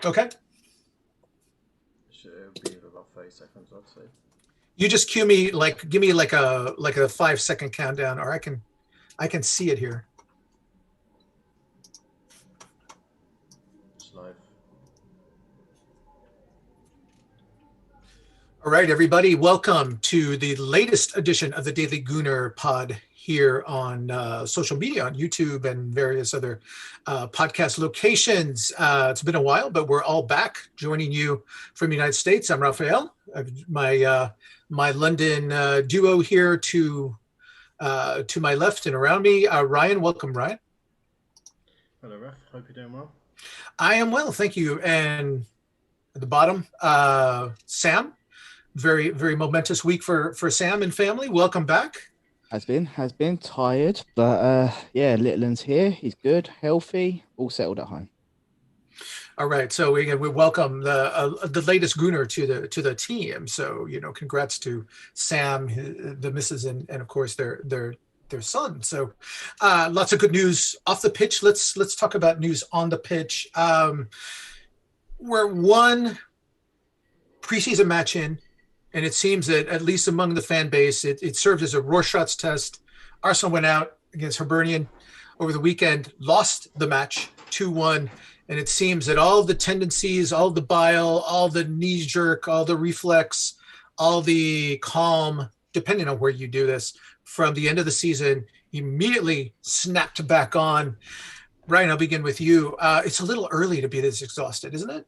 Okay. Should be about 30 seconds, I'd say. You just cue me, like, give me like a 5 second countdown, or I can see it here. It's live. All right, everybody, welcome to the latest edition of the Daily Gooner pod here on social media, on YouTube and various other podcast locations. It's been a while, but we're all back joining you from the United States. I'm Raphael. My London duo here to my left and around me. Ryan, welcome, Ryan. Hello, Ref. Hope you're doing well. I am well, thank you. And at the bottom, Sam. Very, very momentous week for Sam and family. Welcome back. Has been tired, but yeah, little one's here. He's good, healthy, all settled at home. All right, so we welcome the latest Gooner to the team. So congrats to Sam, the missus, and of course their son. So lots of good news off the pitch. Let's talk about news on the pitch. We're one preseason match in, and it seems that at least among the fan base, it served as a Rorschach's test. Arsenal went out against Hibernian over the weekend, lost the match 2-1. And it seems that all the tendencies, all the bile, all the knee jerk, all the reflex, all the calm, depending on where you do this, from the end of the season, immediately snapped back on. Ryan, I'll begin with you. It's a little early to be this exhausted, isn't it?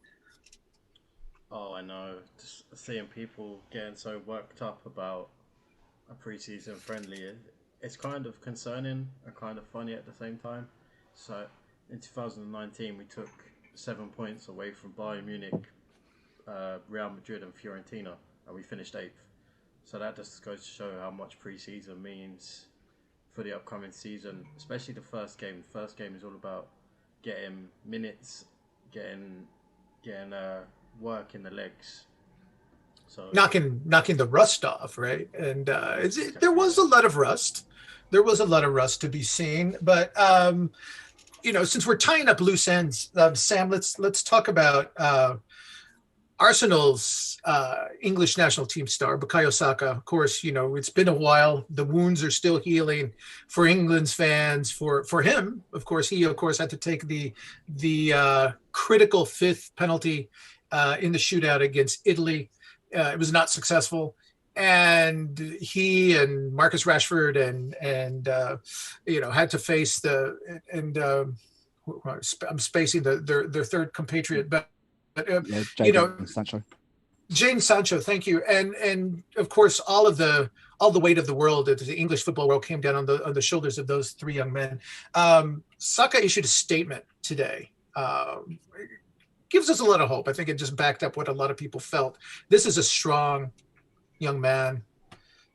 Oh, I know. Just seeing people getting so worked up about a preseason friendly, it's kind of concerning and kind of funny at the same time. So in 2019, we took 7 points away from Bayern Munich, Real Madrid, and Fiorentina, and we finished 8th. So that just goes to show how much pre-season means for the upcoming season, especially the first game. The first game is all about getting minutes, getting work in the legs. So knocking the rust off, right? And there was a lot of rust. There was a lot of rust to be seen, but since we're tying up loose ends, Sam, let's talk about Arsenal's English national team star, Bukayo Saka. Of course, it's been a while. The wounds are still healing for England's fans. For him, of course, he had to take the critical fifth penalty in the shootout against Italy. It was not successful. And he and Marcus Rashford and had to face I'm spacing their third compatriot, but Sancho. Jane Sancho, thank you, and of course all the weight of the world, the English football world, came down on the shoulders of those three young men. Saka issued a statement today. It gives us a lot of hope. I think it just backed up what a lot of people felt. This is a strong young man.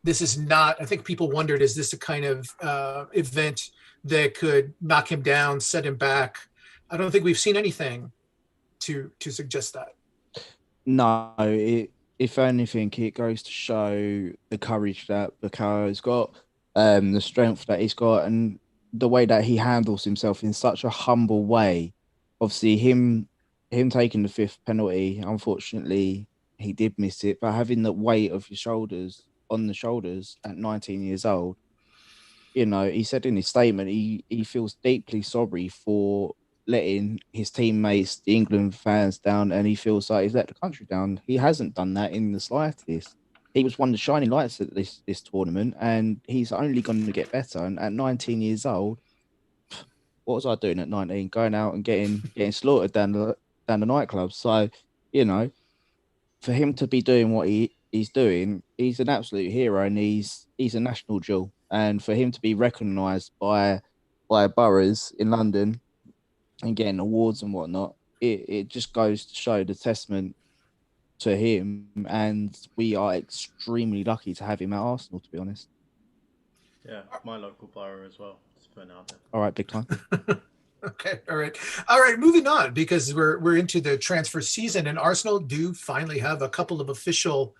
This is not, I think people wondered, is this a kind of event that could knock him down, set him back? I don't think we've seen anything to suggest that. No, if anything, it goes to show the courage that Bukayo's got, the strength that he's got, and the way that he handles himself in such a humble way. Obviously, him taking the fifth penalty, unfortunately, he did miss it, but having the weight of your shoulders on the shoulders at 19 years old, he said in his statement he feels deeply sorry for letting his teammates, the England fans, down, and he feels like he's let the country down. He hasn't done that in the slightest. He was one of the shining lights at this tournament, and he's only going to get better. And at 19 years old, what was I doing at 19? Going out and getting slaughtered down the nightclub. So, for him to be doing what he's doing, he's an absolute hero, and he's a national jewel. And for him to be recognised by boroughs in London and getting awards and whatnot, it just goes to show the testament to him. And we are extremely lucky to have him at Arsenal, to be honest. Yeah, my local borough as well. Just putting it out there. All right, big time. Okay, all right. Moving on, because we're into the transfer season, and Arsenal do finally have a couple of official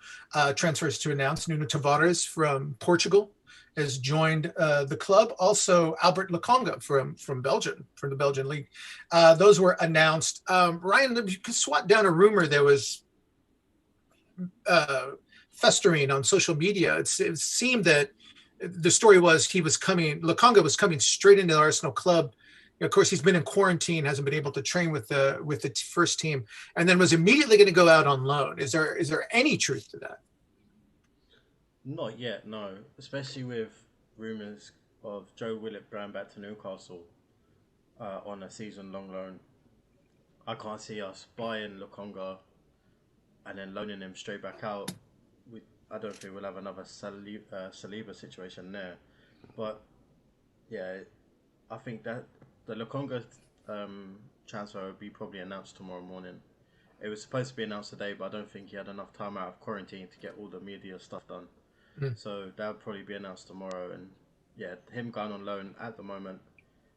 transfers to announce. Nuno Tavares from Portugal has joined the club. Also, Albert Lokonga from Belgium, from the Belgian league. Those were announced. Ryan, you could swat down a rumor that was festering on social media. It seemed that the story was Lokonga was coming straight into the Arsenal club. Of course, he's been in quarantine, hasn't been able to train with the first team, and then was immediately going to go out on loan. Is there any truth to that? Not yet, no. Especially with rumours of Joe Willett going back to Newcastle on a season-long loan. I can't see us buying Lokonga and then loaning him straight back out. I don't think we'll have another Saliba situation there. But yeah, I think that the Lokonga transfer will be probably announced tomorrow morning. It was supposed to be announced today, but I don't think he had enough time out of quarantine to get all the media stuff done. So that'll probably be announced tomorrow. And yeah, him going on loan at the moment,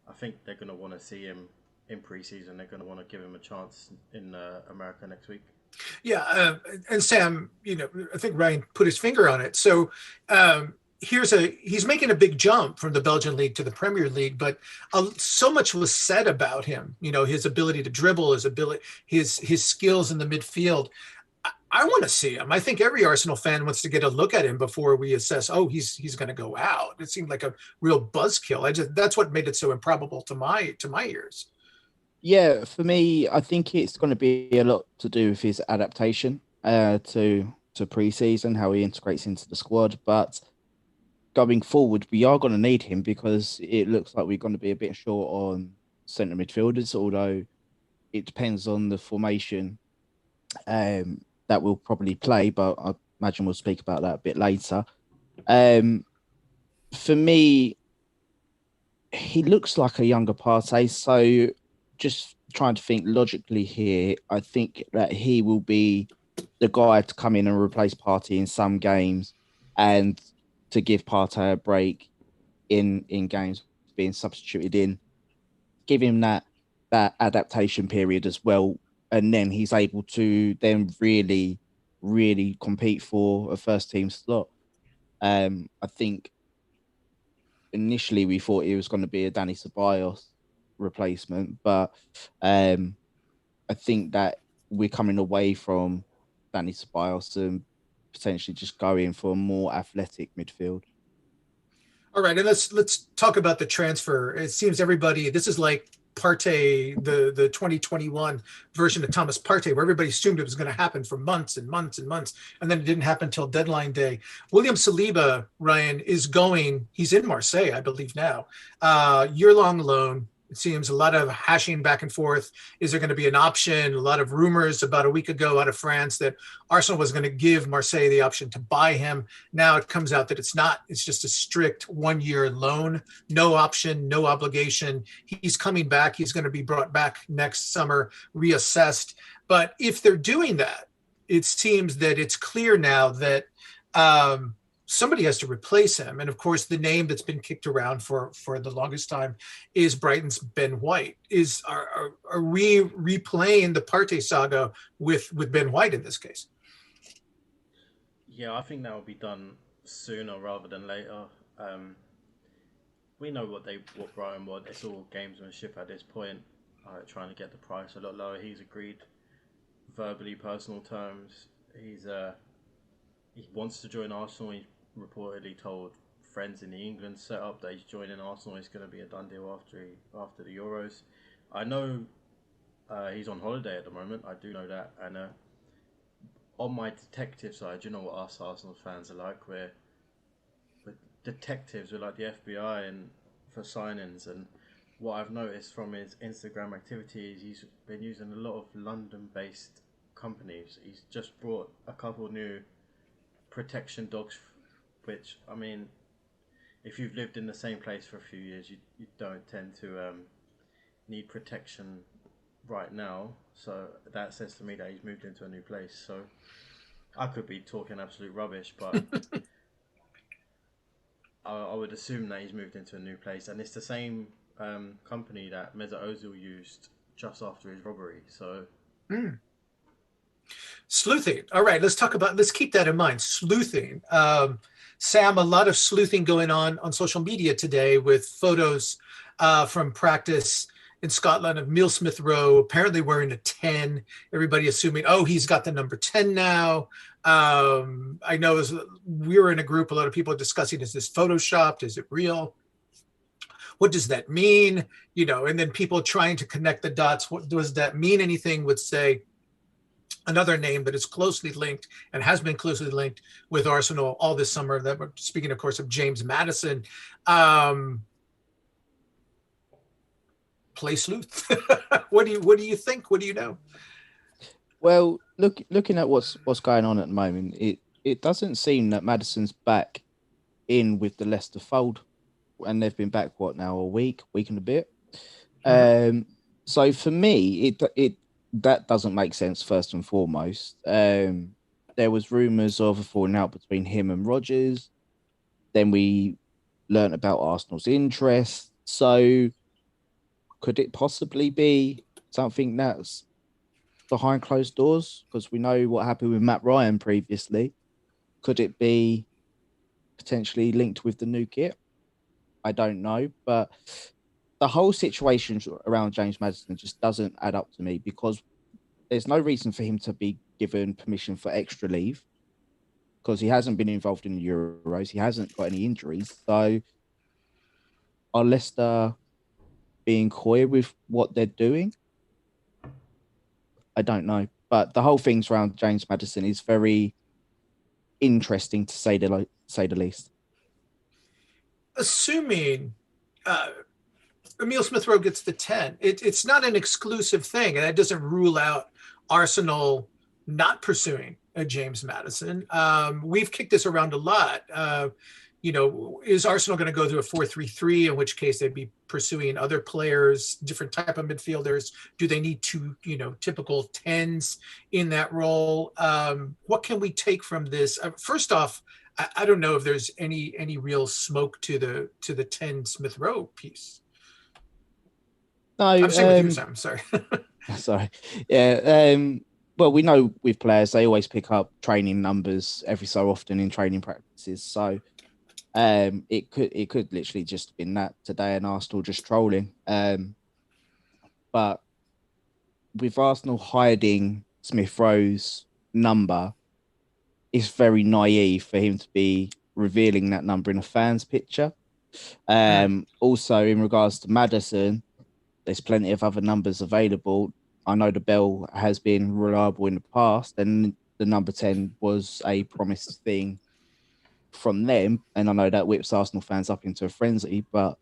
I think they're going to want to see him in pre-season. They're going to want to give him a chance in America next week. Yeah, and Sam, I think Ryan put his finger on it. So he's making a big jump from the Belgian league to the Premier League, but so much was said about him. His ability to dribble, his skills in the midfield. I want to see him. I think every Arsenal fan wants to get a look at him before we assess. Oh, he's going to go out. It seemed like a real buzzkill. That's what made it so improbable to my ears. Yeah, for me, I think it's going to be a lot to do with his adaptation to pre-season, how he integrates into the squad. But going forward, we are going to need him because it looks like we're going to be a bit short on centre midfielders, although it depends on the formation that we'll probably play, but I imagine we'll speak about that a bit later. For me, he looks like a younger Partey, so just trying to think logically here, I think that he will be the guy to come in and replace Partey in some games and to give Partey a break in games being substituted in, give him that adaptation period as well, and then he's able to then really, really compete for a first team slot. I think initially we thought it was going to be a Danny Ceballos replacement, but I think that we're coming away from Danny Ceballos and potentially just going for a more athletic midfield. All right, and let's talk about the transfer. It seems this is like Partey, the 2021 version of Thomas Partey, where everybody assumed it was going to happen for months and months and months, and then it didn't happen until deadline day. William Saliba, Ryan, he's in Marseille, I believe now, year-long loan. It seems a lot of hashing back and forth. Is there going to be an option? A lot of rumors about a week ago out of France that Arsenal was going to give Marseille the option to buy him. Now it comes out that it's not. It's just a strict 1-year loan, no option, no obligation. He's coming back. He's going to be brought back next summer, reassessed. But if they're doing that, it seems that it's clear now that somebody has to replace him. And of course, the name that's been kicked around for the longest time is Brighton's Ben White. Are we replaying the Partey saga with Ben White in this case? Yeah, I think that will be done sooner rather than later. We know what Brighton want. It's all gamesmanship at this point, trying to get the price a lot lower. He's agreed verbally, personal terms. He wants to join Arsenal. He reportedly told friends in the England setup that he's joining Arsenal. It's going to be a done deal after the Euros. I know he's on holiday at the moment. I do know that. And on my detective side, you know what us Arsenal fans are like. We're detectives. We're like the FBI and for signings. And what I've noticed from his Instagram activities, he's been using a lot of London-based companies. He's just brought a couple new protection dogs, which, I mean, if you've lived in the same place for a few years, you don't tend to need protection right now. So that says to me that he's moved into a new place. So I could be talking absolute rubbish, but I would assume that he's moved into a new place. And it's the same company that Mesut Ozil used just after his robbery. So... Sleuthing. All right, let's keep that in mind. Sleuthing. Sam, a lot of sleuthing going on social media today with photos from practice in Scotland of Neil Smith Rowe apparently wearing a 10. Everybody assuming, oh, he's got the number 10 now. I know as we were in a group, a lot of people are discussing, is this photoshopped? Is it real? What does that mean? And then people trying to connect the dots. What does that mean? Anything would say another name that is closely linked and has been closely linked with Arsenal all this summer. That we're speaking, of course, of James Maddison. Play sleuth. What do you think? What do you know? Well, looking at what's going on at the moment, it doesn't seem that Maddison's back in with the Leicester fold, and they've been back now, a week and a bit. So for me, it that doesn't make sense first and foremost. There was rumours of a falling out between him and Rodgers. Then we learnt about Arsenal's interest. So could it possibly be something that's behind closed doors? Because we know what happened with Matt Ryan previously. Could it be potentially linked with the new kit? I don't know, but the whole situation around James Maddison just doesn't add up to me, because there's no reason for him to be given permission for extra leave, because he hasn't been involved in the Euros. He hasn't got any injuries. So are Leicester being coy with what they're doing? I don't know. But the whole things around James Maddison is very interesting, to say the least. Assuming Emil Smith Rowe gets the 10, it's not an exclusive thing, and that doesn't rule out Arsenal not pursuing a James Maddison. We've kicked this around a lot. Is Arsenal going to go through a 4-3-3, in which case they'd be pursuing other players, different type of midfielders? Do they need two, typical 10s in that role? What can we take from this? First off, I don't know if there's any real smoke to the 10 Smith Rowe piece. No, I'm saying with you, Sam. Sorry. Sorry. Yeah. Well, we know with players, they always pick up training numbers every so often in training practices. So it could literally just have been that today, and Arsenal just trolling. But with Arsenal hiding Smith Rowe's number, it's very naive for him to be revealing that number in a fan's picture. Also, in regards to Maddison, there's plenty of other numbers available. I know the bell has been reliable in the past, and the number 10 was a promised thing from them. And I know that whips Arsenal fans up into a frenzy, but,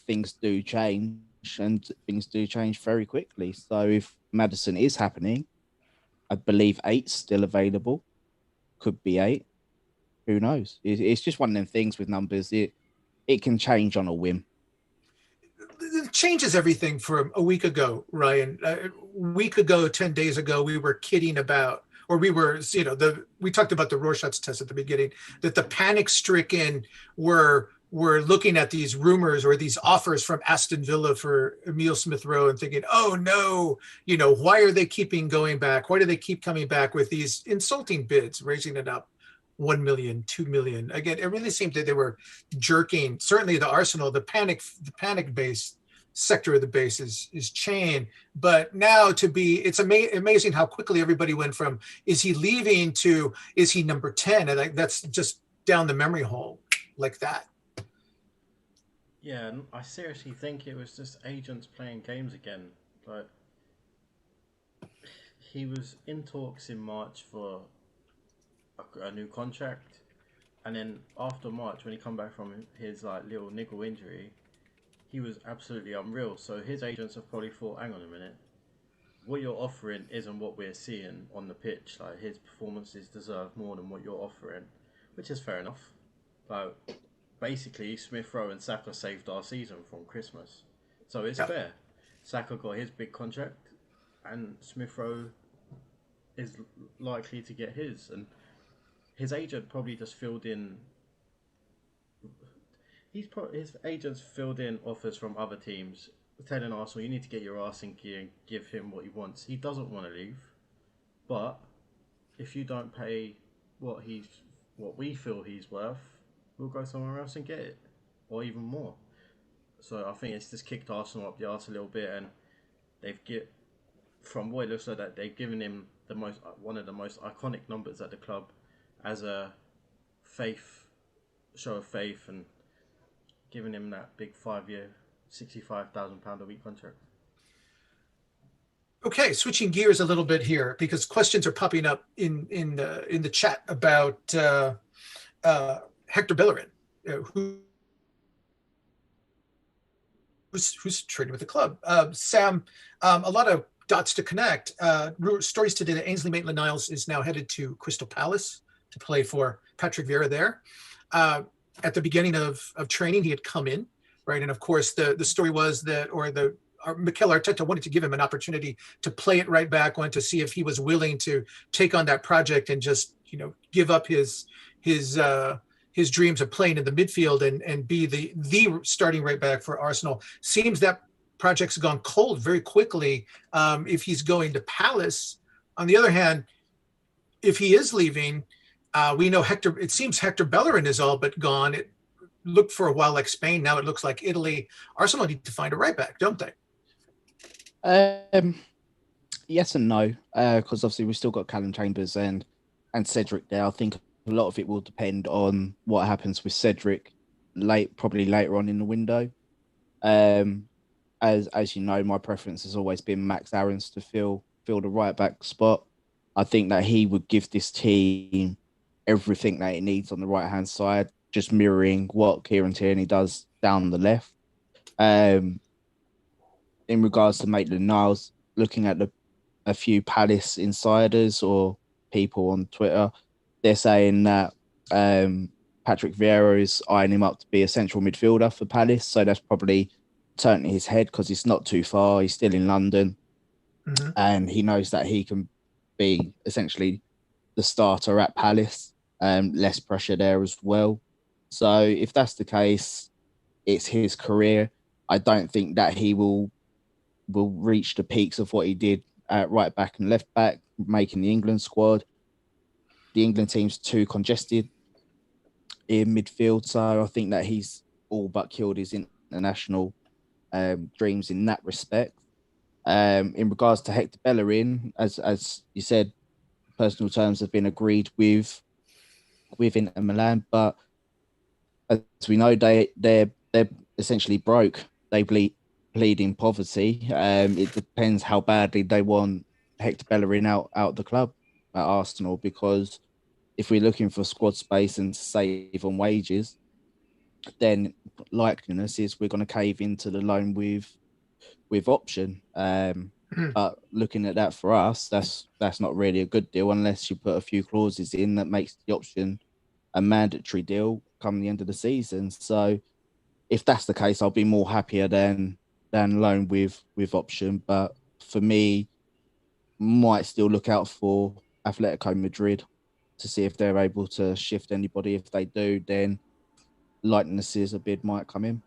things do change, and things do change very quickly. So if Maddison is happening, I believe 8's still available. Could be 8. Who knows? It's just one of them things with numbers. It can change on a whim. It changes everything from a week ago, Ryan. A week ago, 10 days ago, we were kidding about, or we were, we talked about the Rorschach's test at the beginning, that the panic stricken were looking at these rumors or these offers from Aston Villa for Emil Smith Rowe and thinking, oh no, why are they keeping going back? Why do they keep coming back with these insulting bids, raising it up 1 million, 2 million? Again, it really seemed that they were jerking. Certainly the Arsenal, the panic base sector of the base is chain. But now it's amazing how quickly everybody went from, is he leaving, to, is he number 10? And that's just down the memory hole like that. Yeah, and I seriously think it was just agents playing games again. Like, he was in talks in March for a new contract, and then after March, when he come back from his little niggle injury, he was absolutely unreal. So his agents have probably thought, hang on a minute, what you're offering isn't what we're seeing on the pitch. Like, his performances deserve more than what you're offering, which is fair enough. Like, basically, Smith Rowe and Saka saved our season from Christmas, so it's fair. Saka got his big contract, and Smith Rowe is likely to get his, and his agent probably just filled in. His agents filled in offers from other teams, telling Arsenal, "You need to get your arse in gear and give him what he wants." He doesn't want to leave, but if you don't pay what he's what we feel he's worth, we'll go somewhere else and get it, or even more. So I think it's just kicked Arsenal up the arse a little bit, and they've get from what it looks like that they've given him the most one of the most iconic numbers at the club as a faith show of faith, and giving him that big 5 year, £65,000 a week contract. Okay, switching gears a little bit here because questions are popping up in the chat about Hector Bellerin, who's training with the club. Sam, a lot of dots to connect. Stories today that Ainsley Maitland-Niles is now headed to Crystal Palace to play for Patrick Vieira there. At the beginning of training, he had come in, right? And of course, the story was that, Mikel Arteta wanted to give him an opportunity to play it right back, wanted to see if he was willing to take on that project and just, give up his dreams of playing in the midfield and be the starting right back for Arsenal. Seems that project's gone cold very quickly if he's going to Palace. On the other hand, if he is leaving, we know it seems Hector Bellerin is all but gone. It looked for a while like Spain. Now it looks like Italy. Arsenal need to find a right back, don't they? Yes and no, because obviously we've still got Callum Chambers and Cedric there. I think a lot of it will depend on what happens with Cedric probably later on in the window. As you know, my preference has always been Max Aarons to fill the right back spot. I think that he would give this team everything that it needs on the right hand side, just mirroring what Kieran Tierney does down the left. In regards to Maitland-Niles, looking at a few Palace insiders or people on Twitter, they're saying that Patrick Vieira is eyeing him up to be a central midfielder for Palace. So that's probably turning his head because it's not too far. He's still in London. Mm-hmm. And he knows that he can be essentially the starter at Palace. Less pressure there as well. So if that's the case, it's his career. I don't think that he will reach the peaks of what he did at right back and left back, making the England squad. The England team's too congested in midfield, so I think that he's all but killed his international dreams in that respect. In regards to Hector Bellerin, as you said, personal terms have been agreed with Inter Milan, but as we know, they're essentially broke. They bleed in poverty. It depends how badly they want Hector Bellerin out the club at Arsenal, because if we're looking for squad space and to save on wages, then likeliness is we're going to cave into the loan with option. But looking at that for us, that's not really a good deal unless you put a few clauses in that makes the option a mandatory deal come the end of the season. So if that's the case, I'll be more happier than loan with option. But for me, might still look out for Atletico Madrid to see if they're able to shift anybody. If they do, then likenesses a bid might come in.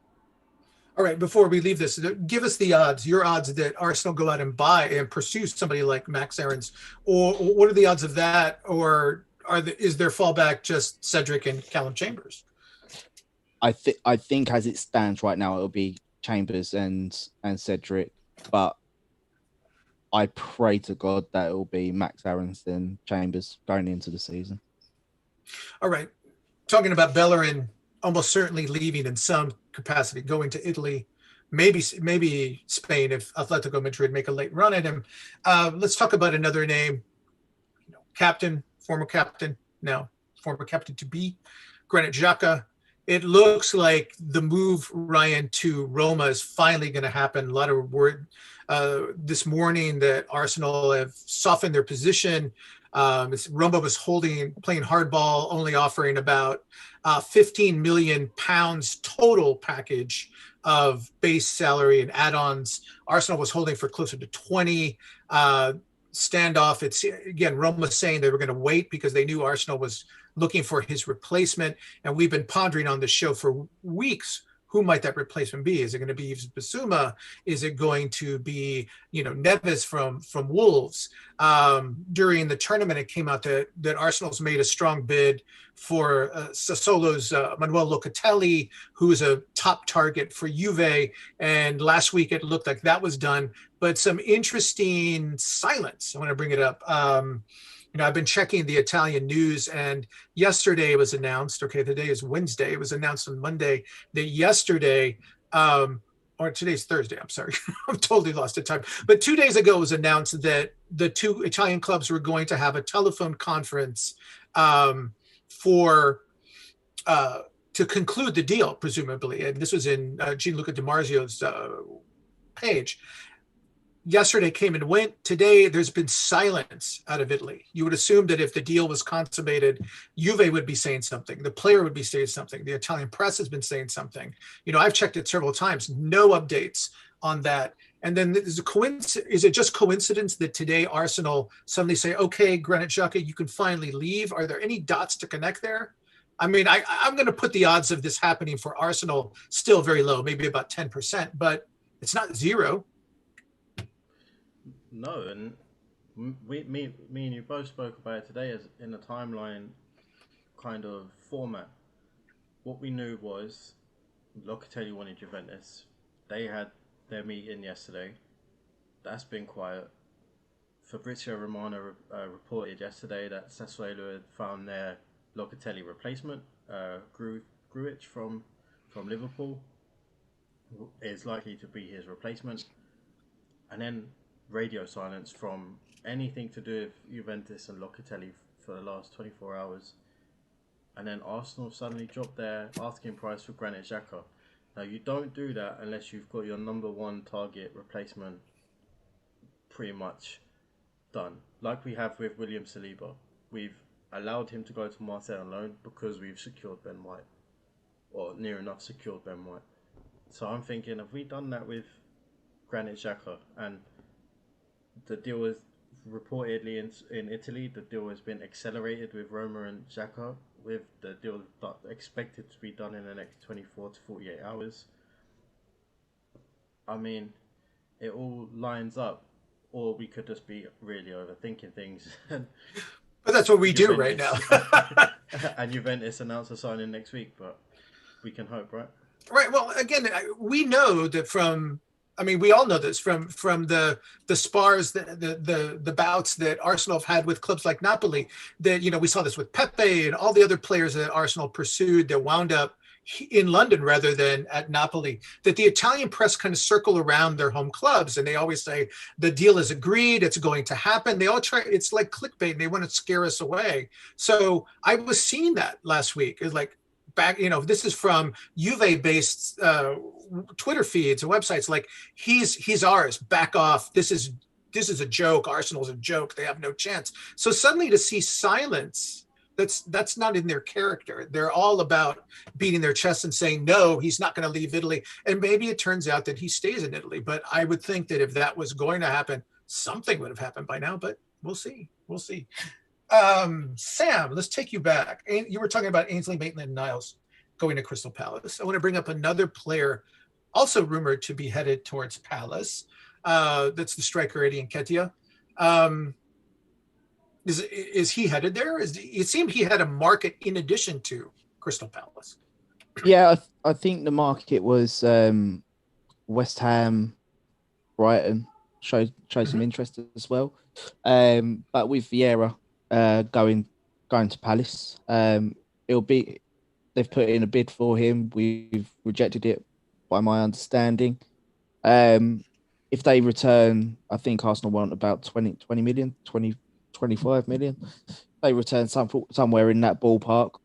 All right, before we leave this, give us the odds, your odds that Arsenal go out and buy and pursue somebody like Max Aarons, or what are the odds of that, or is their fallback just Cedric and Callum Chambers? I think as it stands right now, it'll be Chambers and Cedric, but I pray to God that it will be Max Aarons and Chambers going into the season. All right, talking about Bellerin almost certainly leaving in some capacity, going to Italy, maybe Spain if Atletico Madrid make a late run at him. Let's talk about another name, former captain to be, Granit Xhaka. It looks like the move, Ryan, to Roma is finally going to happen. A lot of word this morning that Arsenal have softened their position. Roma was playing hardball, only offering about £15 million total package of base salary and add-ons. Arsenal was holding for closer to 20. Standoff. It's again, Roma saying they were going to wait because they knew Arsenal was looking for his replacement. And we've been pondering on this show for weeks. Who might that replacement be? Is it going to be Yves Bissouma? Is it going to be, Neves from Wolves? during the tournament, it came out that Arsenal's made a strong bid for Sassuolo's Manuel Locatelli, who is a top target for Juve. And last week it looked like that was done. But some interesting silence. I want to bring it up. I've been checking the Italian news, and yesterday it was announced. Okay, today is Wednesday. It was announced on Monday that yesterday. Or today's Thursday, I'm sorry. I'm totally lost in time. But 2 days ago, it was announced that the two Italian clubs were going to have a telephone conference for to conclude the deal, presumably. And this was in Gianluca Di Marzio's page. Yesterday came and went. Today, there's been silence out of Italy. You would assume that if the deal was consummated, Juve would be saying something. The player would be saying something. The Italian press has been saying something. I've checked it several times. No updates on that. And then is it just coincidence that today Arsenal suddenly say, okay, Granit Xhaka, you can finally leave? Are there any dots to connect there? I mean, I'm going to put the odds of this happening for Arsenal still very low, maybe about 10%, but it's not zero. No, and me and you both spoke about it today as in a timeline kind of format. What we knew was Locatelli wanted Juventus. They had their meeting yesterday. That's been quiet. Fabrizio Romano reported yesterday that Sassuolo had found their Locatelli replacement, Grujic from Liverpool, is likely to be his replacement. And then radio silence from anything to do with Juventus and Locatelli for the last 24 hours. And then Arsenal suddenly dropped their asking price for Granit Xhaka. Now, you don't do that unless you've got your number one target replacement pretty much done. Like we have with William Saliba. We've allowed him to go to Marseille on loan because we've secured Ben White. Or near enough secured Ben White. So I'm thinking, have we done that with Granit Xhaka? And the deal was reportedly in Italy. The deal has been accelerated with Roma and Xhaka, with the deal expected to be done in the next 24 to 48 hours. I mean, it all lines up, or we could just be really overthinking things. But that's what we do right now. And Juventus announce a signing next week, but we can hope, right? Right. Well, again, we know that we all know this from the spars, the bouts that Arsenal have had with clubs like Napoli, that, we saw this with Pepe and all the other players that Arsenal pursued that wound up in London rather than at Napoli, that the Italian press kind of circle around their home clubs and they always say the deal is agreed, it's going to happen. They all try, it's like clickbait, and they want to scare us away. So I was seeing that last week. It's like, back, this is from Juve-based Twitter feeds and websites. Like, he's ours. Back off. This is a joke. Arsenal's a joke. They have no chance. So suddenly to see silence, that's not in their character. They're all about beating their chest and saying, no, he's not going to leave Italy. And maybe it turns out that he stays in Italy. But I would think that if that was going to happen, something would have happened by now. But we'll see. We'll see. Sam, let's take you back. You were talking about Ainsley Maitland-Niles going to Crystal Palace. I want to bring up another player also rumored to be headed towards Palace. That's the striker Eddie Nketiah. Is he headed there? It seemed he had a market in addition to Crystal Palace. Yeah, I think the market was West Ham, Brighton showed some interest as well. But with Vieira going to Palace, they've put in a bid for him. We've rejected it, by my understanding. If they return, I think Arsenal want about 20 million, 25 million. They return somewhere in that ballpark.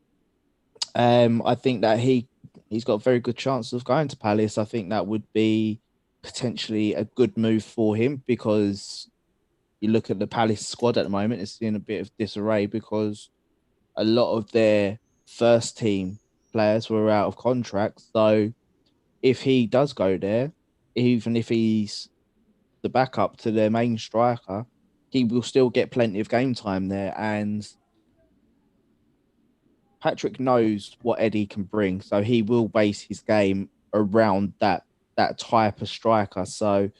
I think that he's got a very good chance of going to Palace. I think that would be potentially a good move for him, because you look at the Palace squad at the moment, it's in a bit of disarray because a lot of their first team players were out of contract. So if he does go there, even if he's the backup to their main striker, he will still get plenty of game time there. And Patrick knows what Eddie can bring, so he will base his game around that type of striker. So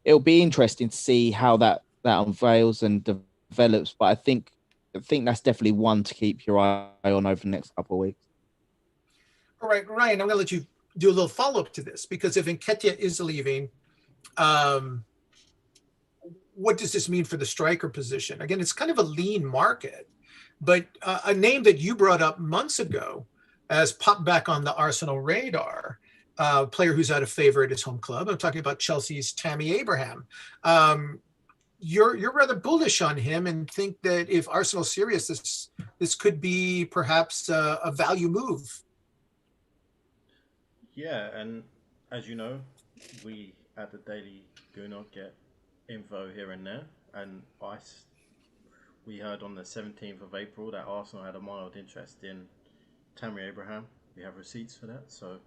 it'll be interesting to see how that that unveils and develops. But I think that's definitely one to keep your eye on over the next couple of weeks. All right, Ryan, I'm going to let you do a little follow up to this because if Nketiah is leaving, um, what does this mean for the striker position? Again, it's kind of a lean market, but a name that you brought up months ago has popped back on the Arsenal radar. Player who's out of favor at his home club. I'm talking about Chelsea's Tammy Abraham. You're rather bullish on him and think that if Arsenal's serious, this could be perhaps a value move. Yeah, and as you know, we at the Daily Gooner get info here and there, and we heard on the 17th of April that Arsenal had a mild interest in Tammy Abraham. We have receipts for that, so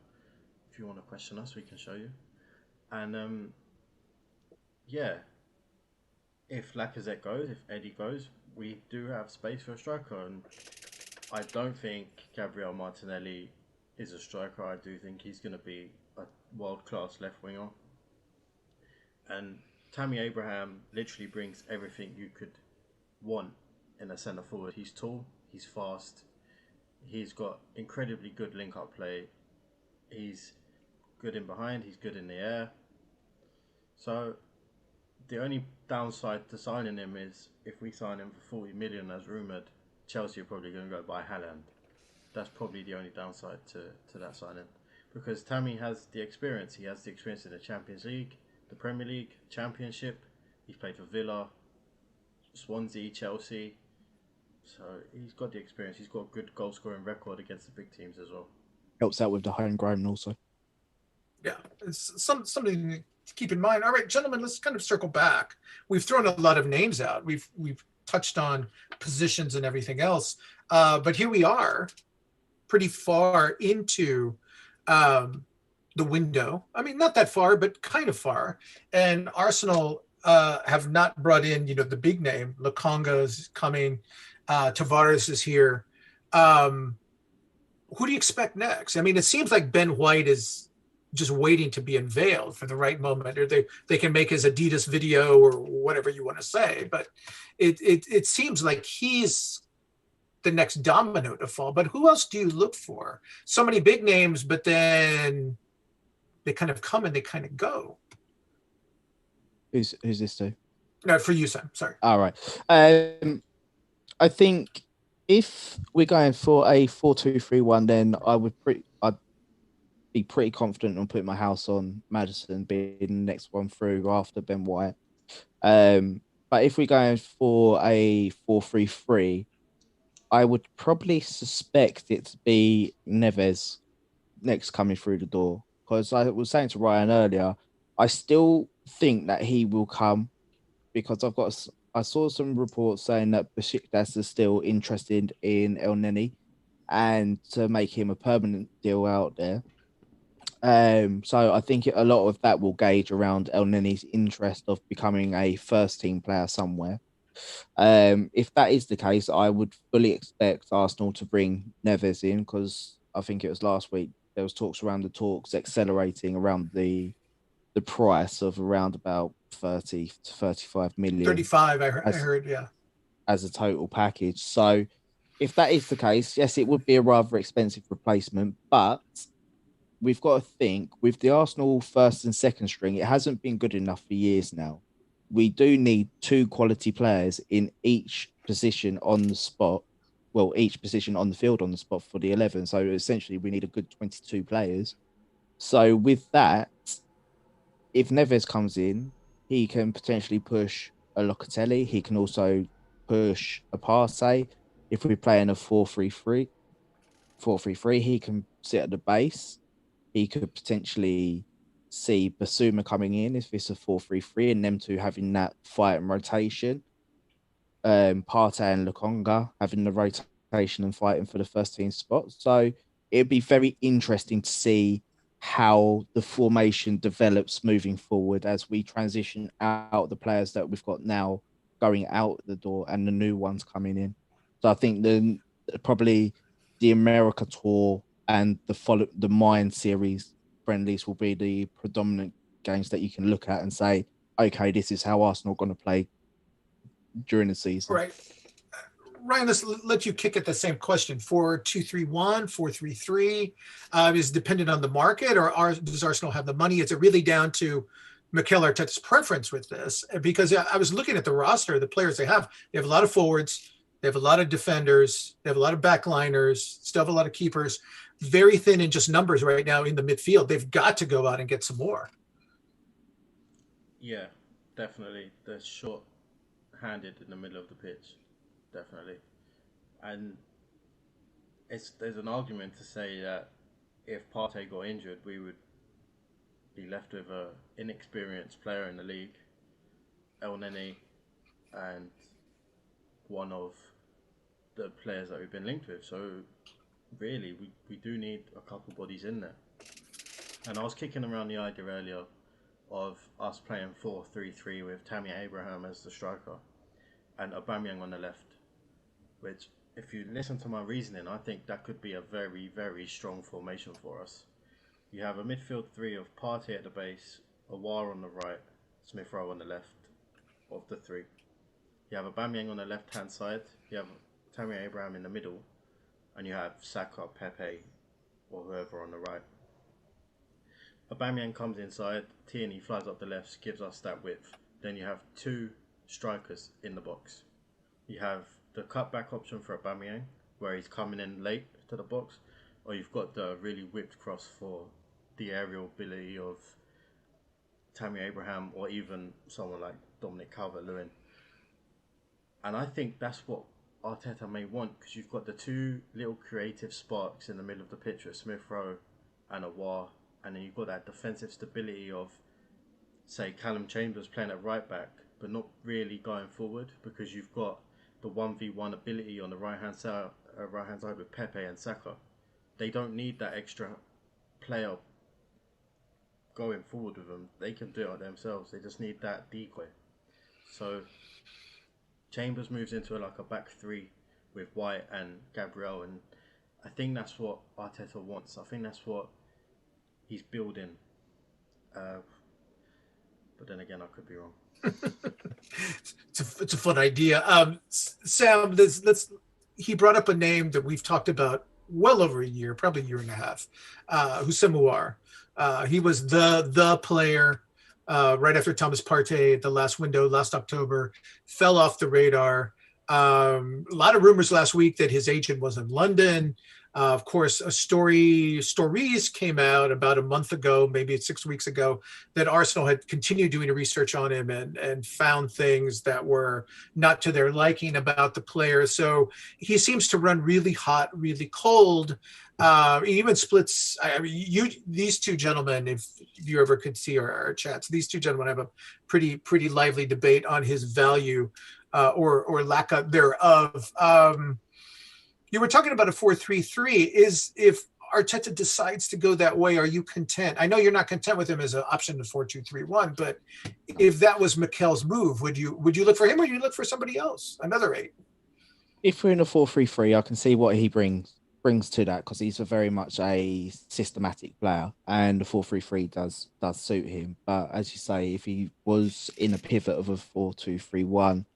if you want to question us, we can show you. And yeah, if Lacazette goes, if Eddie goes, we do have space for a striker, and I don't think Gabriel Martinelli is a striker. I do think he's going to be a world class left winger. And Tammy Abraham literally brings everything you could want in a centre forward. He's tall, he's fast, he's got incredibly good link up play, he's good in behind, he's good in the air. So the only downside to signing him is if we sign him for 40 million as rumoured, Chelsea are probably going to go buy Haaland. That's probably the only downside to that signing. Because Tammy has the experience. He has the experience in the Champions League, the Premier League, Championship. He's played for Villa, Swansea, Chelsea. So he's got the experience. He's got a good goal scoring record against the big teams as well. Helps out with the homegrown also. Yeah, it's something to keep in mind. All right, gentlemen, let's kind of circle back. We've thrown a lot of names out. We've touched on positions and everything else, but here we are, pretty far into the window. I mean, not that far, but kind of far. And Arsenal have not brought in, the big name. Lokonga is coming. Tavares is here. Who do you expect next? I mean, it seems like Ben White is just waiting to be unveiled for the right moment, or they can make his Adidas video or whatever you want to say. But it seems like he's the next domino to fall. But who else do you look for? So many big names, but then they kind of come and they kind of go. Who's this to? No, for you, Sam. Sorry. All right. I think if we're going for a 4-2-3-1, then I'd be pretty confident on putting my house on Maddison being the next one through after Ben White. But if we're going for a 4-3-3, I would probably suspect it to be Neves next coming through the door. Because I was saying to Ryan earlier, I still think that he will come because I saw some reports saying that Besiktas is still interested in El Neni and to make him a permanent deal out there. So I think a lot of that will gauge around El Neni's interest of becoming a first team player somewhere. If that is the case, I would fully expect Arsenal to bring Neves in because I think it was last week there was talks around the talks accelerating around the price of around about 30 to 35 million. 35, I heard, yeah. As a total package. So if that is the case, yes, it would be a rather expensive replacement, but we've got to think with the Arsenal first and second string, it hasn't been good enough for years now. We do need two quality players in each position on the spot. Well, each position on the field on the spot for the 11. So essentially, we need a good 22 players. So with that, if Neves comes in, he can potentially push a Locatelli. He can also push a Partey. If we play in a 4-3-3, he can sit at the base. He could potentially see Basuma coming in if it's a 4-3-3 and them two having that fight and rotation. Partey and Lokonga having the rotation and fighting for the first team spot. So it'd be very interesting to see how the formation develops moving forward as we transition out the players that we've got now going out the door and the new ones coming in. So I think probably the America tour and the Mind series friendlies will be the predominant games that you can look at and say, okay, this is how Arsenal are going to play during the season. Right. Ryan, let's let you kick at the same question. 4-2-3-1, 4-3-3 is dependent on the market, or does Arsenal have the money? Is it really down to Mikel Arteta's preference with this? Because I was looking at the roster, the players they have. They have a lot of forwards, they have a lot of defenders, they have a lot of backliners, still have a lot of keepers. Very thin in just numbers right now in the midfield. They've got to go out and get some more. Yeah, definitely. They're short-handed in the middle of the pitch, definitely. And there's an argument to say that if Partey got injured, we would be left with a inexperienced player in the league, El Nene, and one of the players that we've been linked with. So really, we do need a couple bodies in there. And I was kicking around the idea earlier of us playing 4-3-3 with Tammy Abraham as the striker and Aubameyang on the left, which, if you listen to my reasoning, I think that could be a very, very strong formation for us. You have a midfield three of Partey at the base, Aouar on the right, Smith Rowe on the left of the three. You have Aubameyang on the left-hand side, you have Tammy Abraham in the middle, and you have Saka, Pepe, or whoever on the right. Aubameyang comes inside, Tierney flies up the left, gives us that width. Then you have two strikers in the box. You have the cutback option for Aubameyang, where he's coming in late to the box, or you've got the really whipped cross for the aerial ability of Tammy Abraham, or even someone like Dominic Calvert-Lewin. And I think that's what Arteta may want, because you've got the two little creative sparks in the middle of the pitch with Smith Rowe and Aouar, and then you've got that defensive stability of, say, Callum Chambers playing at right back, but not really going forward, because you've got the 1v1 ability on the right-hand side with Pepe and Saka. They don't need that extra player going forward with them. They can do it themselves. They just need that decoy. So Chambers moves into like a back three with White and Gabriel, and I think that's what Arteta wants. I think that's what he's building. But then again, I could be wrong. It's a fun idea. Sam, he brought up a name that we've talked about well over a year, probably a year and a half. Houssem Aouar. He was the player right after Thomas Partey at the last window last October, fell off the radar. A lot of rumors last week that his agent was in London. Of course, stories came out about a month ago, maybe 6 weeks ago, that Arsenal had continued doing research on him and found things that were not to their liking about the player. So he seems to run really hot, really cold. He even splits. These two gentlemen, if you ever could see our chats, these two gentlemen have a pretty lively debate on his value or lack of thereof. You were talking about a 4-3-3. If Arteta decides to go that way, are you content? I know you're not content with him as an option to 4-2-3-1, but if that was Mikel's move, would you look for him, or would you look for somebody else, another 8? If we're in a 4-3-3, I can see what he brings to that, because he's very much a systematic player, and the 4-3-3 does suit him. But as you say, if he was in a pivot of a 4-2-3-1,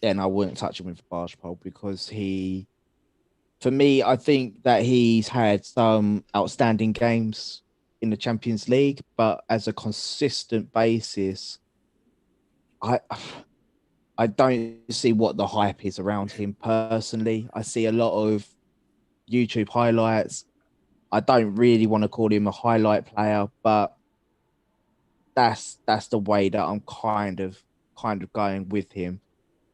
then I wouldn't touch him with a barge pole, because for me, I think that he's had some outstanding games in the Champions League, but as a consistent basis, I don't see what the hype is around him personally. I see a lot of YouTube highlights. I don't really want to call him a highlight player, but that's the way that I'm kind of going with him.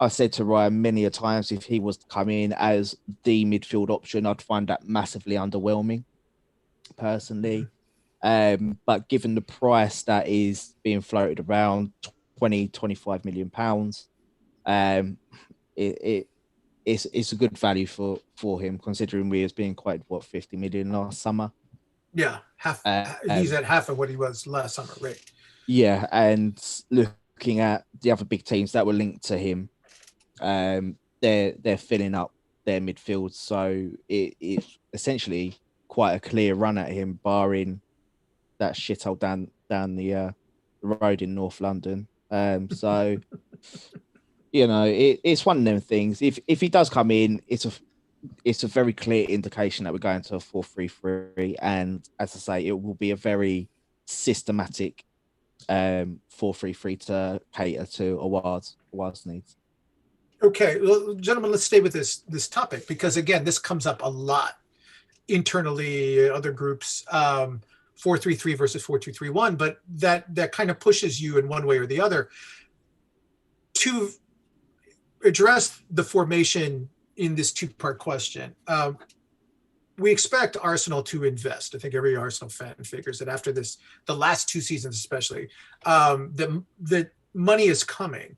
I said to Ryan many a times, if he was to come in as the midfield option, I'd find that massively underwhelming, personally. But given the price that is being floated around, 20-25 million pounds, it's a good value for him, considering we was being quite 50 million last summer. Yeah, he's at half of what he was last summer, right? Yeah, and looking at the other big teams that were linked to him, they're filling up their midfield, so it's essentially quite a clear run at him, barring that shithole down the road in North London. So it's one of them things. If he does come in, it's a very clear indication that we're going to a 4-3-3, and as I say, it will be a very systematic 4-3-3 to cater to Awar's needs. Okay, well, gentlemen, let's stay with this topic because again, this comes up a lot internally, other groups, 4-3-3 versus 4-2-3-1, but that kind of pushes you in one way or the other to address the formation in this two-part question. We expect Arsenal to invest. I think every Arsenal fan figures that after this, the last two seasons especially, the money is coming.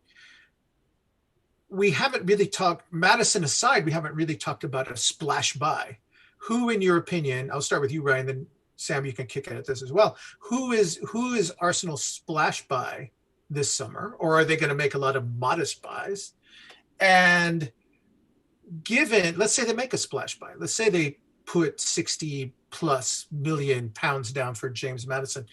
We haven't really talked, Maddison aside, we haven't really talked about a splash buy. Who, in your opinion, I'll start with you, Ryan, then Sam, you can kick in at this as well. Who is Arsenal's splash buy this summer? Or are they going to make a lot of modest buys? And given, let's say they make a splash buy. Let's say they put 60 plus million pounds down for James Maddison.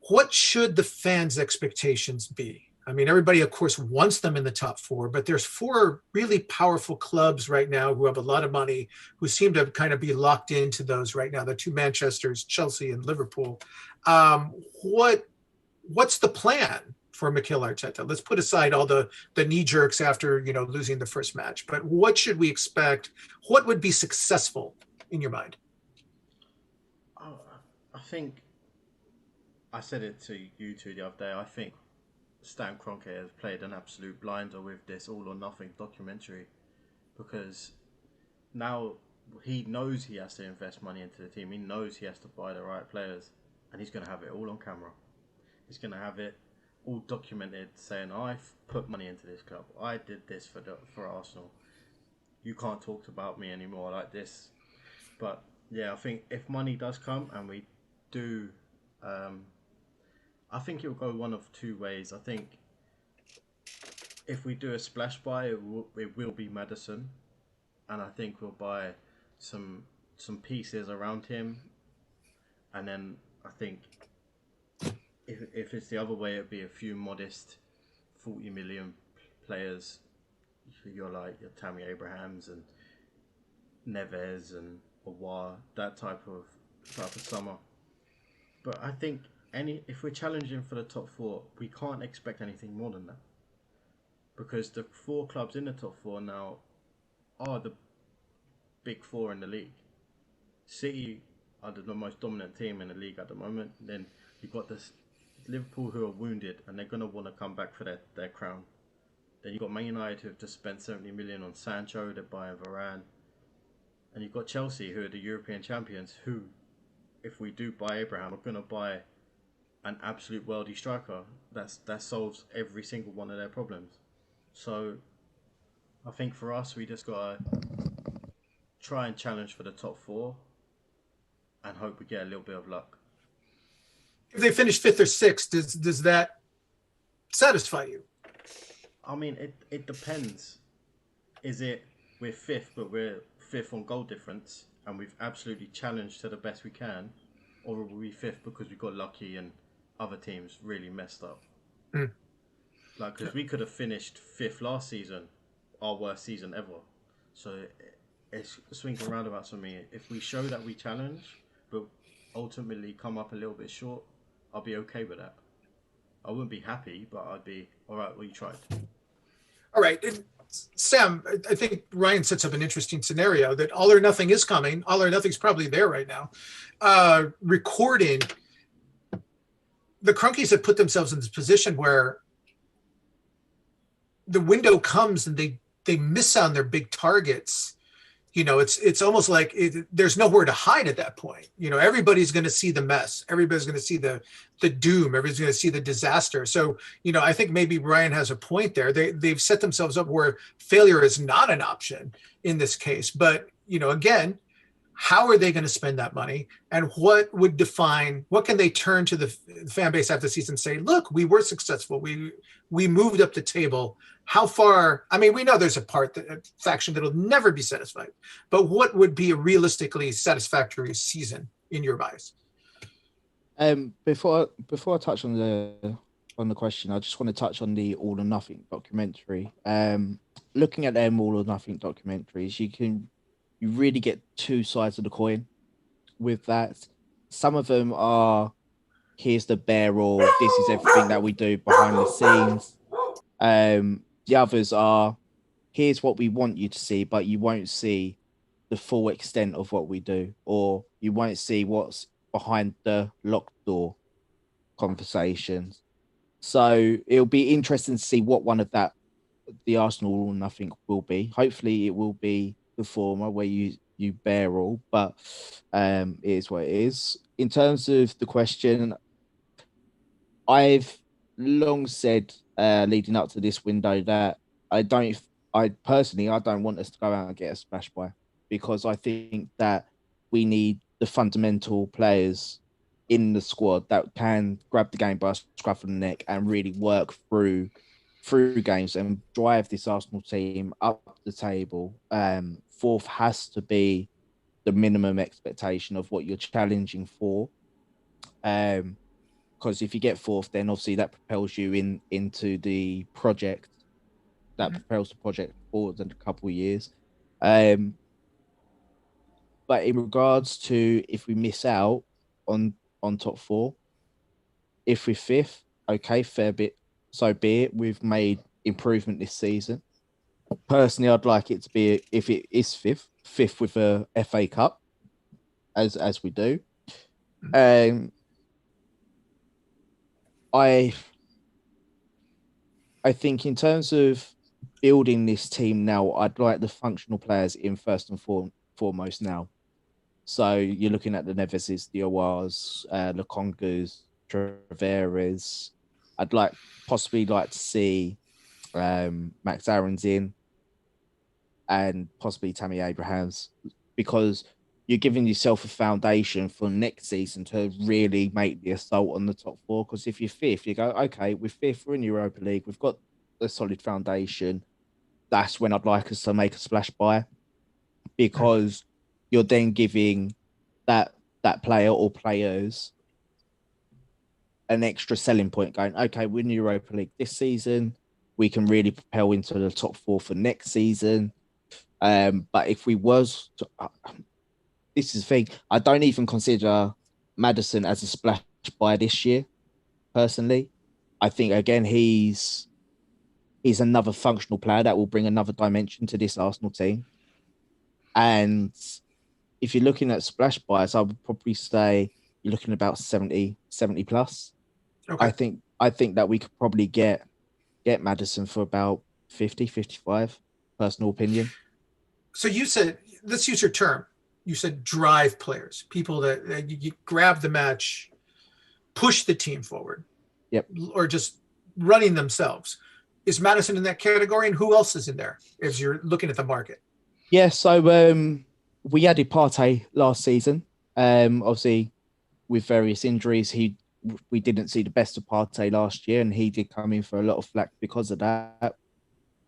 What should the fans' expectations be? I mean, everybody, of course, wants them in the top four, but there's four really powerful clubs right now who have a lot of money, who seem to kind of be locked into those right now. The two Manchesters, Chelsea and Liverpool. What's the plan for Mikel Arteta? Let's put aside all the knee jerks after, losing the first match, but what should we expect? What would be successful in your mind? I think I said it to you two the other day. I think Stan Kroenke has played an absolute blinder with this all or nothing documentary, because now he knows he has to invest money into the team. He knows he has to buy the right players, and he's going to have it all on camera. He's going to have it all documented, saying, "I've put money into this club. I did this for Arsenal. You can't talk about me anymore like this." But yeah, I think if money does come and we do, I think it will go one of two ways. I think if we do a splash buy, it will be Maddison, and I think we'll buy some pieces around him, and then I think if it's the other way, it'd be a few modest 40 million players. You're like your Tammy Abrahams and Neves and Awar, that type of summer. But I think if we're challenging for the top four, we can't expect anything more than that, because the four clubs in the top four now are the big four in the league. City are the most dominant team in the league at the moment. Then you've got this Liverpool, who are wounded and they're going to want to come back for their crown. Then you've got Man United, who have just spent 70 million on Sancho, they're buying Varane. And you've got Chelsea, who are the European champions, who, if we do buy Abraham, are going to buy an absolute worldie striker that solves every single one of their problems. So I think for us, we just got to try and challenge for the top four and hope we get a little bit of luck. If they finish fifth or sixth, does that satisfy you? I mean, it depends. Is it we're fifth, but we're fifth on goal difference and we've absolutely challenged to the best we can, or will we fifth because we got lucky and other teams really messed up? Like, because we could have finished fifth last season, our worst season ever. So it's swings and roundabouts for me. If we show that we challenge, but ultimately come up a little bit short, I'll be okay with that. I wouldn't be happy, but I'd be all right. Well, you tried. All right, Sam. I think Ryan sets up an interesting scenario that all or nothing is coming. All or nothing's probably there right now. Recording. The Crunkies have put themselves in this position where the window comes and they miss on their big targets. It's almost like there's nowhere to hide at that point. Everybody's going to see the mess. Everybody's going to see the doom. Everybody's going to see the disaster. So, I think maybe Ryan has a point there. They've set themselves up where failure is not an option in this case. But, again, how are they going to spend that money? And what can they turn to the fan base after the season and say, look, we were successful. We moved up the table. How far? I mean, we know there's a faction that'll never be satisfied, but what would be a realistically satisfactory season in your eyes? Before I touch on on the question, I just want to touch on the All or Nothing documentary. Looking at them All or Nothing documentaries, you really get two sides of the coin with that. Some of them are here's the bare all, this is everything that we do behind the scenes. The others are here's what we want you to see, but you won't see the full extent of what we do, or you won't see what's behind the locked door conversations. So it'll be interesting to see what one of that the Arsenal or nothing will be. Hopefully, it will be the former where you bear all, but it is what it is. In terms of the question, I've long said leading up to this window that I don't. I personally, I don't want us to go out and get a splash buy because I think that we need the fundamental players in the squad that can grab the game by a scruff of the neck and really work through games and drive this Arsenal team up the table. Fourth has to be the minimum expectation of what you're challenging for. Because if you get fourth, then obviously that propels you into the project. That Mhm. propels the project forward in a couple of years. Um, but in regards to if we miss out on top four, if we're fifth, okay, fair bit. So be it. We've made improvement this season. Personally, I'd like it to be if it is fifth with a FA Cup, as we do. Mhm. Um, I I think in terms of building this team now, I'd like the functional players in first and foremost now. So you're looking at the Neveses, the Awars, Lokongas, Traveras. I'd possibly like to see Max Aaron's in and possibly Tammy Abrahams because you're giving yourself a foundation for next season to really make the assault on the top four. Because if you're fifth, you go, okay, we're fifth, we're in Europa League, we've got a solid foundation. That's when I'd like us to make a splash buy because you're then giving that player or players an extra selling point going, okay, we're in Europa League this season. We can really propel into the top four for next season. But if we was to, this is the thing, I don't even consider Maddison as a splash buy this year, personally. I think again he's another functional player that will bring another dimension to this Arsenal team. And if you're looking at splash buys, I would probably say you're looking about 70 plus. Okay. I think that we could probably get Maddison for about 50, 55. Personal opinion. So you said, let's use your term. You said drive players, people that you grab the match, push the team forward, Yep. or just running themselves. Is Maddison in that category, and who else is in there? If you're looking at the market, Yeah, so we added Partey last season. Obviously with various injuries, we didn't see the best of Partey last year, and he did come in for a lot of flack because of that.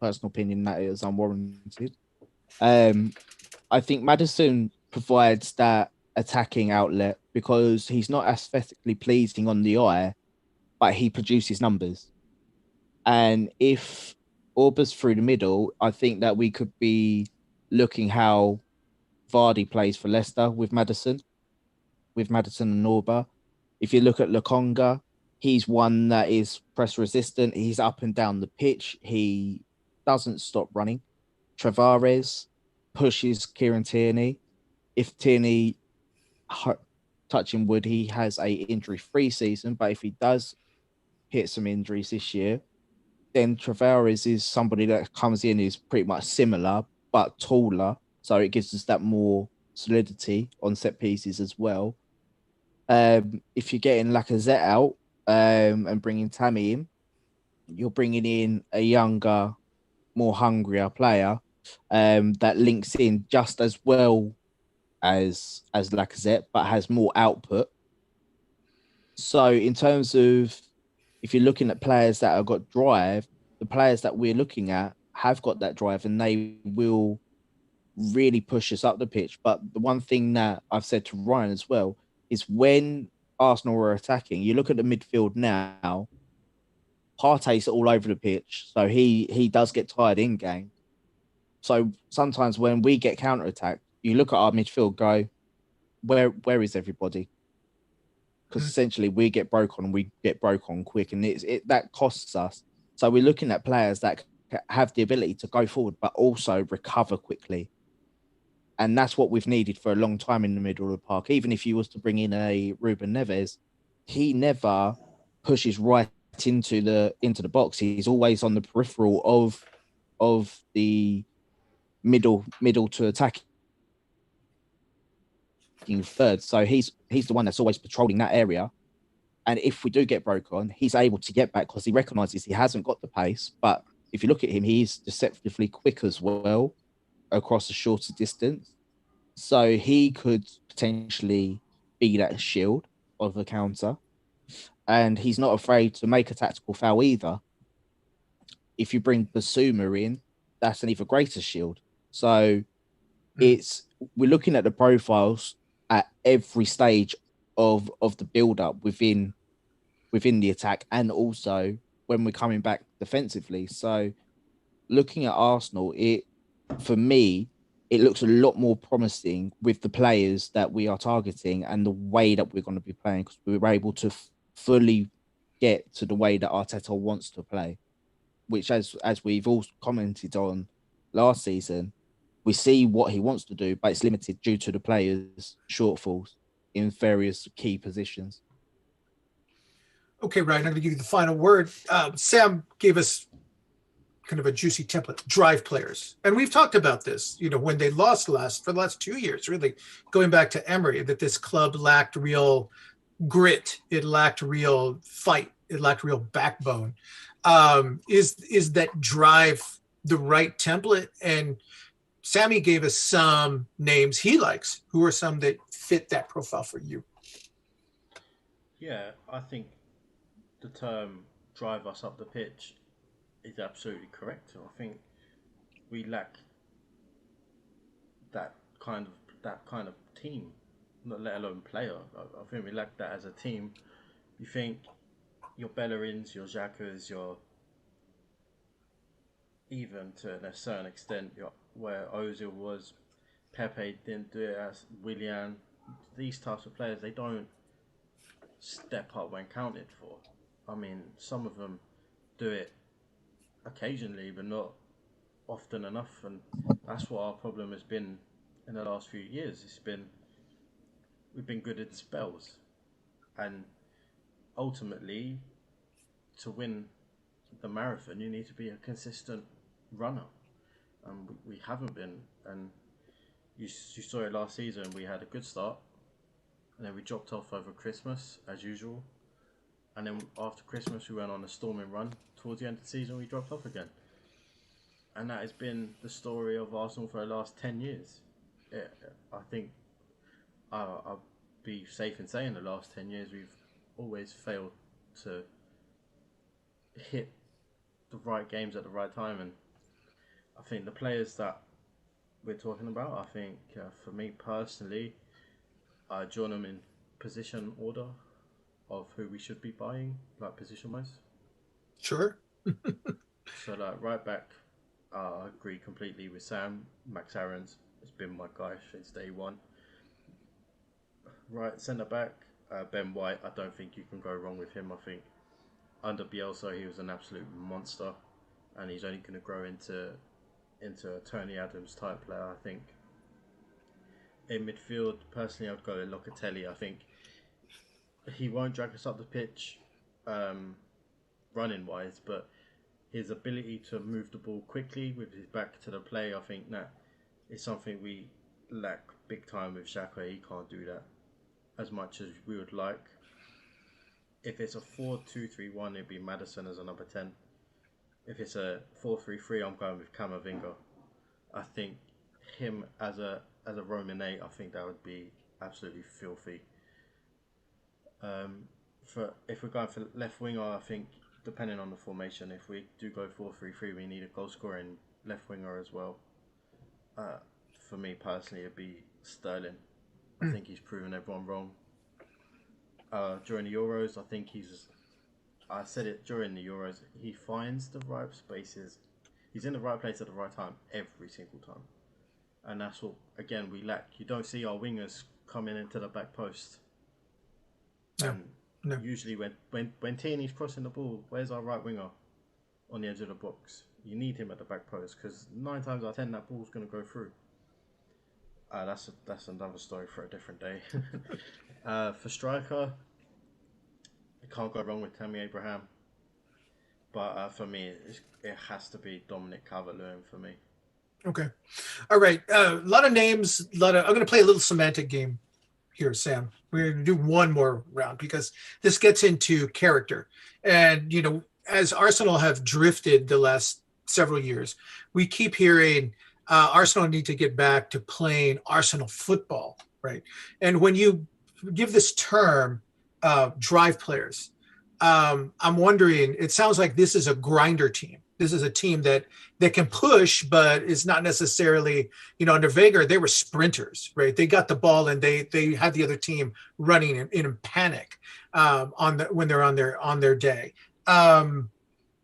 Personal opinion that it was unwarranted. Um, I think Maddison provides that attacking outlet because he's not aesthetically pleasing on the eye, but he produces numbers. And if Orba's through the middle, I think that we could be looking how Vardy plays for Leicester with Maddison and Orba. If you look at Lokonga, he's one that is press resistant. He's up and down the pitch. He doesn't stop running. Travares pushes Kieran Tierney. If Tierney touching wood, he has a injury-free season, but if he does hit some injuries this year, then Travares is somebody that comes in is pretty much similar but taller, so it gives us that more solidity on set pieces as well. If you're getting Lacazette out and bringing Tammy in, you're bringing in a younger, more hungrier player that links in just as well as Lacazette, but has more output. So in terms of if you're looking at players that have got drive, the players that we're looking at have got that drive and they will really push us up the pitch. But the one thing that I've said to Ryan as well is when Arsenal were attacking, you look at the midfield now, Partey's all over the pitch, so he does get tired in game. So sometimes when we get counter attacked, you look at our midfield, go, where is everybody? Because Mhm. essentially we get broke on and we get broke on quick, and that costs us. So we're looking at players that have the ability to go forward, but also recover quickly, and that's what we've needed for a long time in the middle of the park. Even if you was to bring in a Ruben Neves, he never pushes right into the box. He's always on the peripheral of the middle to attacking third. So he's the one that's always patrolling that area. And if we do get broke on, he's able to get back because he recognizes he hasn't got the pace. But if you look at him, he's deceptively quick as well across a shorter distance. So he could potentially be that shield of the counter. And he's not afraid to make a tactical foul either. If you bring Basuma in, that's an even greater shield. So Mm. it's we're looking at the profiles at every stage of the build up within the attack, and also when we're coming back defensively. So looking at Arsenal, it for me, it looks a lot more promising with the players that we are targeting and the way that we're going to be playing, because we were able to fully get to the way that Arteta wants to play, which as we've all commented on last season, we see what he wants to do, but it's limited due to the players' shortfalls in various key positions. Okay, Ryan, I'm going to give you the final word. Sam gave us kind of a juicy template, drive players. And we've talked about this, when they lost for the last 2 years, really going back to Emery, that this club lacked real grit. It lacked real fight. It lacked real backbone. Is that drive the right template? And Sammy gave us some names he likes. Who are some that fit that profile for you? Yeah, I think the term drive us up the pitch is absolutely correct. I think we lack that kind of that kind of team, not let alone player. I think we lack that as a team. You think your Bellerins, your Xhakas, your even to a certain extent your, where Ozil was, Pepe didn't do it as Willian. These types of players, they don't step up when counted for. I mean, some of them do it occasionally, but not often enough, and that's what our problem has been in the last few years. It's been we've been good in spells, and ultimately, to win the marathon, you need to be a consistent runner, and we haven't been. And you saw it last season. We had a good start, and then we dropped off over Christmas as usual. And then after Christmas, we went on a storming run. Towards the end of the season, we dropped off again, and that has been the story of Arsenal for the last 10 years. I think I'll be safe in saying the last 10 years we've always failed to hit the right games at the right time, and I think the players that we're talking about, I think for me personally, I join them in position order of who we should be buying, like position wise. Sure. So like right back, I agree completely with Sam. Max Aaron's has been my guy since day one. Right centre back, Ben White. I don't think you can go wrong with him. I think under Bielsa he was an absolute monster, and he's only going to grow into a Tony Adams type player. I think in midfield, personally, I'd go Locatelli. I think he won't drag us up the pitch, um, running wise, but his ability to move the ball quickly with his back to the play, I think that is something we lack big time with Xhaka. He can't do that as much as we would like. If it's a 4-2-3-1, it'd be Maddison as a number 10. If it's a 4-3-3, I'm going with Camavinga. I think him as a Roman 8, I think that would be absolutely filthy. Um, for if we're going for left winger, I think depending on the formation, if we do go 4-3-3, we need a goal scoring left winger as well. Uh, for me personally, it'd be Sterling. I think he's proven everyone wrong. During the Euros, I think he's I said it during the Euros. He finds the right spaces. He's in the right place at the right time every single time, and that's what again we lack. You don't see our wingers coming into the back post, No, and no. usually when Tierney's crossing the ball, where's our right winger on the edge of the box? You need him at the back post because 9 times out of 10 that ball's going to go through. That's another story for a different day. For striker, you can't go wrong with Tammy Abraham. But for me, it has to be Dominic Calvert-Lewin for me. Okay. All right. A lot of names. I'm going to play a little semantic game here, Sam. We're going to do one more round because this gets into character. And, as Arsenal have drifted the last several years, we keep hearing Arsenal need to get back to playing Arsenal football, right? And when you give this term, drive players, I'm wondering, it sounds like this is a grinder team. This is a team that can push, but is not necessarily, under Wenger, they were sprinters, right? They got the ball and they had the other team running in panic when they're on their day.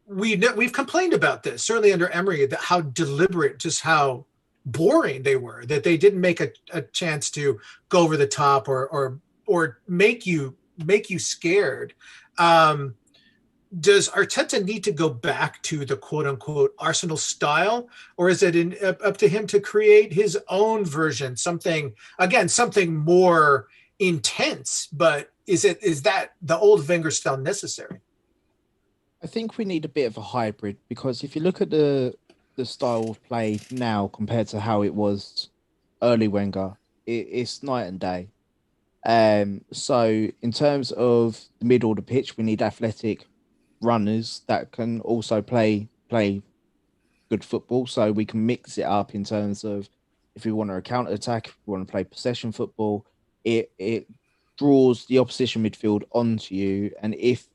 We've complained about this, certainly under Emery, that how deliberate, just how boring they were, that they didn't make a chance to go over the top or make you scared. Um, does Arteta need to go back to the quote unquote Arsenal style, or is it up to him to create his own version, something more intense? But is that the old Wenger style necessary? I think we need a bit of a hybrid because if you look at the style of play now compared to how it was early Wenger, it's night and day. So in terms of the middle of the pitch, we need athletic runners that can also play good football. So we can mix it up in terms of if we want to counter attack, if we want to play possession football, it draws the opposition midfield onto you. And if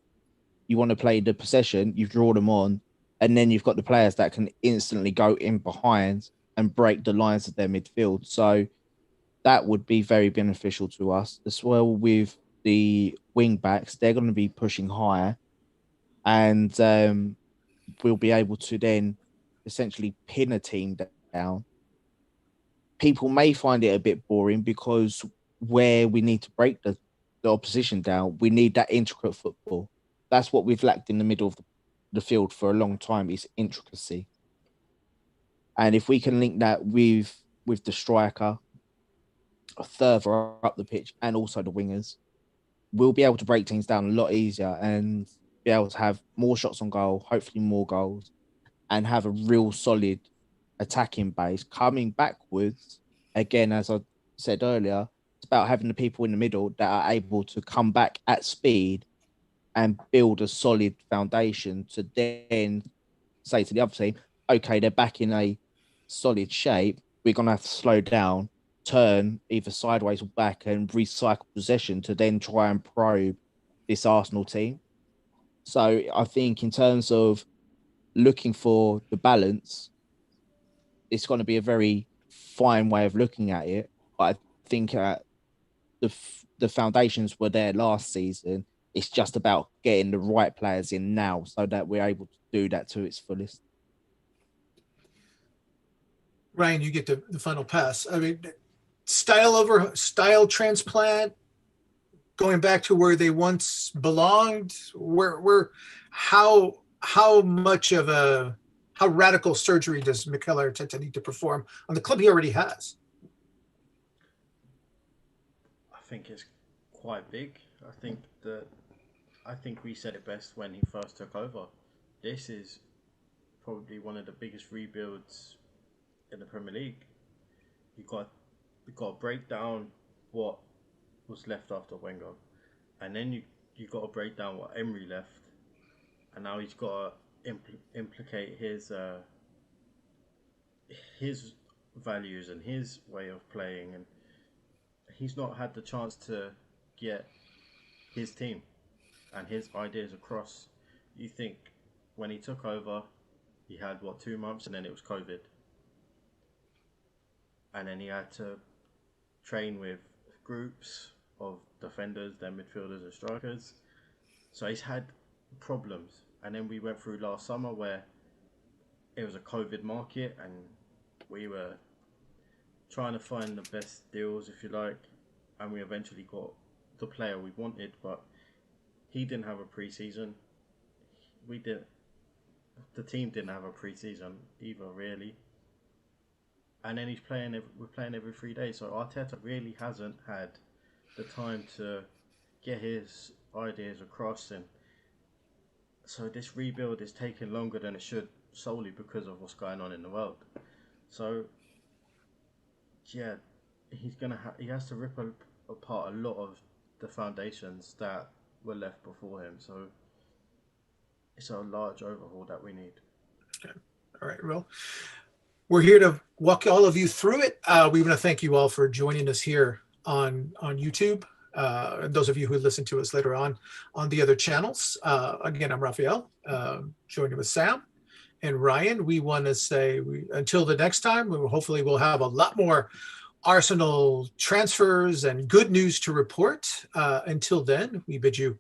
you want to play the possession, you draw them on, and then you've got the players that can instantly go in behind and break the lines of their midfield. So that would be very beneficial to us as well with the wing backs. They're going to be pushing higher, and we'll be able to then essentially pin a team down. People may find it a bit boring because where we need to break the opposition down, we need that intricate football. That's what we've lacked in the middle of the field for a long time is intricacy. And if we can link that with the striker further up the pitch and also the wingers, we'll be able to break teams down a lot easier and be able to have more shots on goal, hopefully more goals, and have a real solid attacking base. Coming backwards, again, as I said earlier, it's about having the people in the middle that are able to come back at speed and build a solid foundation to then say to the other team, okay, they're back in a solid shape. We're going to have to slow down, turn either sideways or back and recycle possession to then try and probe this Arsenal team. So I think in terms of looking for the balance, it's going to be a very fine way of looking at it. But I think the foundations were there last season. It's just about getting the right players in now so that we're able to do that to its fullest. Ryan, you get the final pass. I mean, style transplant, going back to where they once belonged. Where how much of how radical surgery does Mikel Arteta need to perform on the club he already has? I think it's quite big. I think we said it best when he first took over. This is probably one of the biggest rebuilds in the Premier League. You got to break down what was left after Wenger, and then you got to break down what Emery left, and now he's got to implicate his values and his way of playing, and he's not had the chance to get his team and his ideas across. You think when he took over, he had 2 months, and then it was COVID, and then he had to train with groups of defenders, then midfielders and strikers. So he's had problems. And then we went through last summer where it was a COVID market and we were trying to find the best deals, if you like, and we eventually got the player we wanted, but he didn't have a preseason. We did. The team didn't have a preseason either, really. And then he's playing. We're playing every 3 days, so Arteta really hasn't had the time to get his ideas across, and so this rebuild is taking longer than it should, solely because of what's going on in the world. So yeah, he has to rip apart a lot of the foundations that were left before him. So it's a large overhaul that we need. Okay. All right. Well, we're here to walk all of you through it. We want to thank you all for joining us here on YouTube. And those of you who listen to us later on the other channels. Again, I'm Raphael, joining with Sam and Ryan. We want to say until the next time, hopefully we'll have a lot more Arsenal transfers and good news to report. Until then, we bid you